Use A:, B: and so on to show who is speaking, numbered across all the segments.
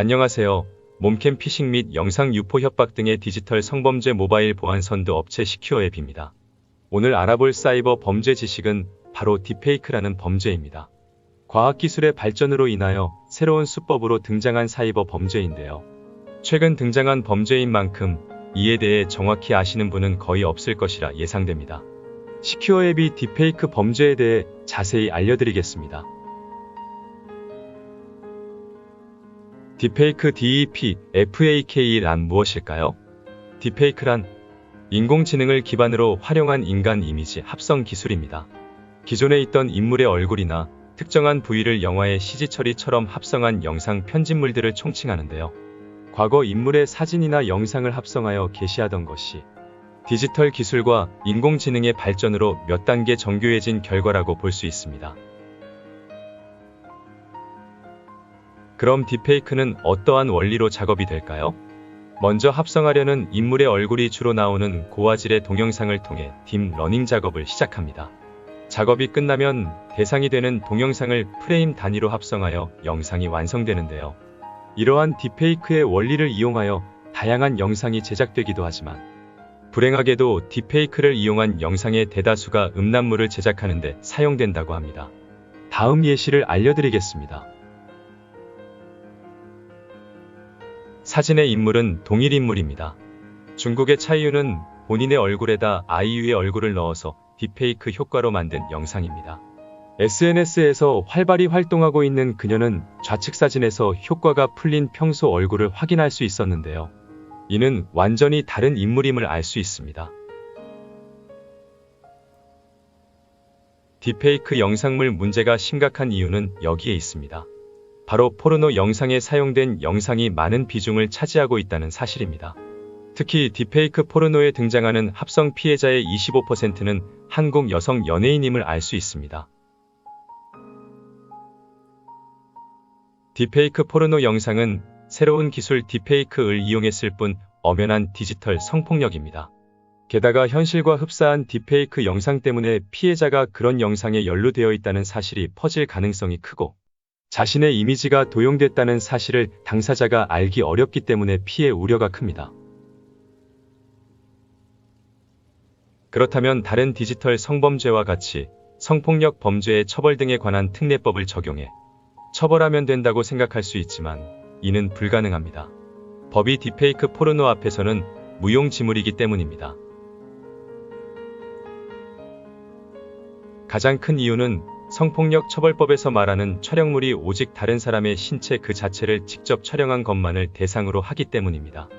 A: 안녕하세요. 몸캠 피싱 및 영상 유포 협박 등의 디지털 성범죄 모바일 보안 선도 업체 시큐어 앱입니다. 오늘 알아볼 사이버 범죄 지식은 바로 딥페이크라는 범죄입니다. 과학기술의 발전으로 인하여 새로운 수법으로 등장한 사이버 범죄인데요. 최근 등장한 범죄인 만큼 이에 대해 정확히 아시는 분은 거의 없을 것이라 예상됩니다. 시큐어 앱이 딥페이크 범죄에 대해 자세히 알려드리겠습니다. 딥페이크 DEPFAK란 무엇일까요? 딥페이크란 인공지능을 기반으로 활용한 인간 이미지 합성 기술입니다. 기존에 있던 인물의 얼굴이나 특정한 부위를 영화의 CG 처리처럼 합성한 영상 편집물들을 총칭하는데요. 과거 인물의 사진이나 영상을 합성하여 게시하던 것이 디지털 기술과 인공지능의 발전으로 몇 단계 정교해진 결과라고 볼 수 있습니다. 그럼 딥페이크는 어떠한 원리로 작업이 될까요? 먼저 합성하려는 인물의 얼굴이 주로 나오는 고화질의 동영상을 통해 딥러닝 작업을 시작합니다. 작업이 끝나면 대상이 되는 동영상을 프레임 단위로 합성하여 영상이 완성되는데요. 이러한 딥페이크의 원리를 이용하여 다양한 영상이 제작되기도 하지만 불행하게도 딥페이크를 이용한 영상의 대다수가 음란물을 제작하는 데 사용된다고 합니다. 다음 예시를 알려드리겠습니다. 사진의 인물은 동일 인물입니다. 중국의 차이유는 본인의 얼굴에다 아이유의 얼굴을 넣어서 딥페이크 효과로 만든 영상입니다. SNS에서 활발히 활동하고 있는 그녀는 좌측 사진에서 효과가 풀린 평소 얼굴을 확인할 수 있었는데요. 이는 완전히 다른 인물임을 알 수 있습니다. 딥페이크 영상물 문제가 심각한 이유는 여기에 있습니다. 바로 포르노 영상에 사용된 영상이 많은 비중을 차지하고 있다는 사실입니다. 특히 딥페이크 포르노에 등장하는 합성 피해자의 25%는 한국 여성 연예인임을 알 수 있습니다. 딥페이크 포르노 영상은 새로운 기술 딥페이크를 이용했을 뿐 엄연한 디지털 성폭력입니다. 게다가 현실과 흡사한 딥페이크 영상 때문에 피해자가 그런 영상에 연루되어 있다는 사실이 퍼질 가능성이 크고 자신의 이미지가 도용됐다는 사실을 당사자가 알기 어렵기 때문에 피해 우려가 큽니다. 그렇다면 다른 디지털 성범죄와 같이 성폭력 범죄의 처벌 등에 관한 특례법을 적용해 처벌하면 된다고 생각할 수 있지만 이는 불가능합니다. 법이 딥페이크 포르노 앞에서는 무용지물이기 때문입니다. 가장 큰 이유는 성폭력 처벌법에서 말하는 촬영물이 오직 다른 사람의 신체 그 자체를 직접 촬영한 것만을 대상으로 하기 때문입니다.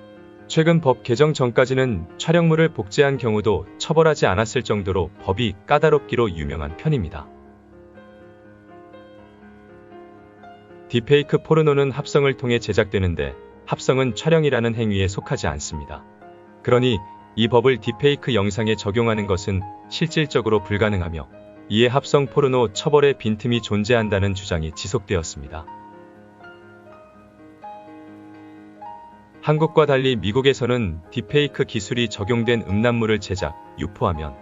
A: 최근 법 개정 전까지는 촬영물을 복제한 경우도 처벌하지 않았을 정도로 법이 까다롭기로 유명한 편입니다. 딥페이크 포르노는 합성을 통해 제작되는데 합성은 촬영이라는 행위에 속하지 않습니다. 그러니 이 법을 딥페이크 영상에 적용하는 것은 실질적으로 불가능하며 이에 합성 포르노 처벌의 빈틈이 존재한다는 주장이 지속되었습니다. 한국과 달리 미국에서는 딥페이크 기술이 적용된 음란물을 제작, 유포하면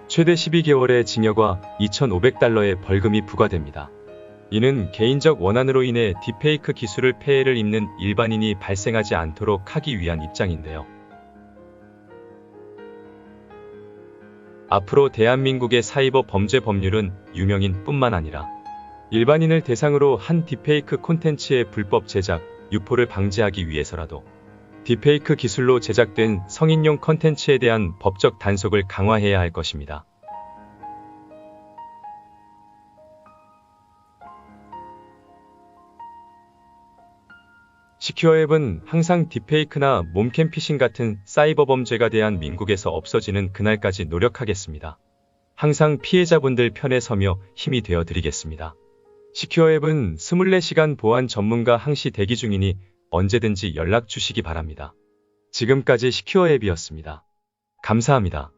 A: 최대 12개월의 징역과 $2,500의 벌금이 부과됩니다. 이는 개인적 원한으로 인해 딥페이크 기술을 폐해를 입는 일반인이 발생하지 않도록 하기 위한 입장인데요. 앞으로 대한민국의 사이버 범죄 법률은 유명인 뿐만 아니라 일반인을 대상으로 한 딥페이크 콘텐츠의 불법 제작, 유포를 방지하기 위해서라도 딥페이크 기술로 제작된 성인용 콘텐츠에 대한 법적 단속을 강화해야 할 것입니다. 시큐어 앱은 항상 딥페이크나 몸캠 피싱 같은 사이버 범죄가 대한민국에서 없어지는 그날까지 노력하겠습니다. 항상 피해자분들 편에 서며 힘이 되어 드리겠습니다. 시큐어 앱은 24시간 보안 전문가 항시 대기 중이니 언제든지 연락 주시기 바랍니다. 지금까지 시큐어 앱이었습니다. 감사합니다.